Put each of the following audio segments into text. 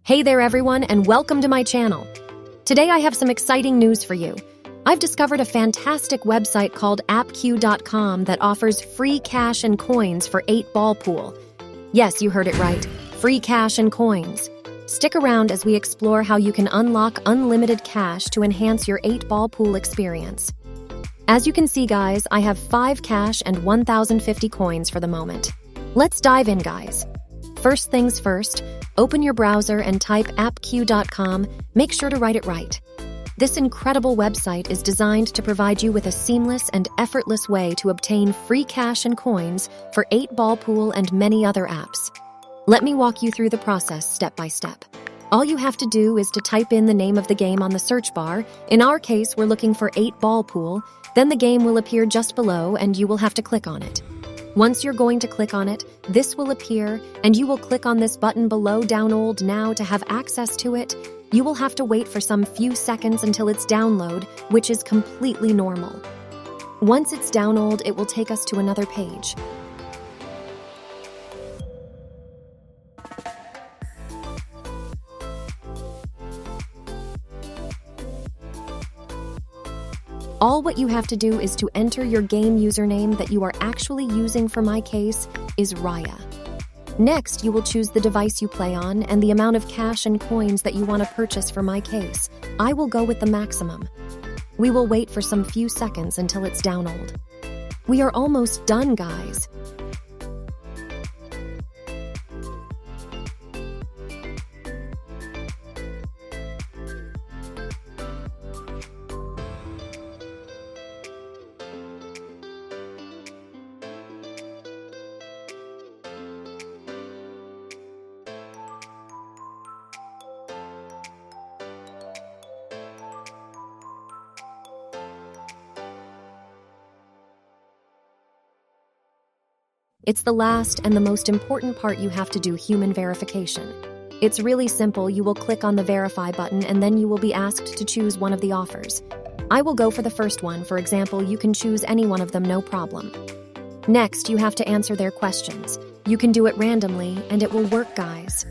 Hey there everyone, and welcome to my channel. Today I have some exciting news for you. I've discovered a fantastic website called appq.com that offers free cash and coins for 8-ball pool. Yes, you heard it right, free cash and coins. Stick around as we explore how you can unlock unlimited cash to enhance your 8-ball pool experience. As you can see guys, I have 5 cash and 1,050 coins for the moment. Let's dive in guys. First things first, open your browser and type appq.com. Make sure to write it right. This incredible website is designed to provide you with a seamless and effortless way to obtain free cash and coins for 8-ball pool and many other apps. Let me walk you through the process step by step. All you have to do is to type in the name of the game on the search bar. In our case, we're looking for 8-ball pool. Then the game will appear just below and you will have to click on it. Once you're going to click on it, this will appear and you will click on this button below download now to have access to it. You will have to wait for some few seconds until it's download, which is completely normal. Once it's download, it will take us to another page. All what you have to do is to enter your game username that you are actually using. For my case is Raya. Next, you will choose the device you play on and the amount of cash and coins that you want to purchase. For my case, I will go with the maximum. We will wait for some few seconds until it's download. We are almost done, guys. It's the last and the most important part you have to do: human verification. It's really simple. You will click on the verify button and then you will be asked to choose one of the offers. I will go for the first one. For example, you can choose any one of them, no problem. Next, you have to answer their questions. You can do it randomly and it will work, guys.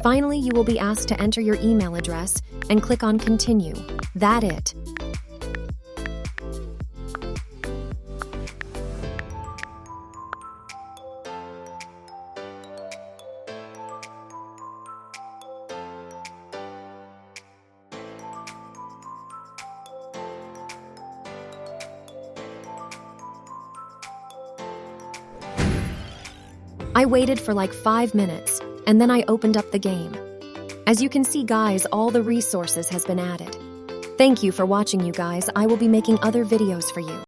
Finally, you will be asked to enter your email address and click on continue. That's it. I waited for like 5 minutes and then I opened up the game. As you can see guys, all the resources has been added. Thank you for watching you guys. I will be making other videos for you.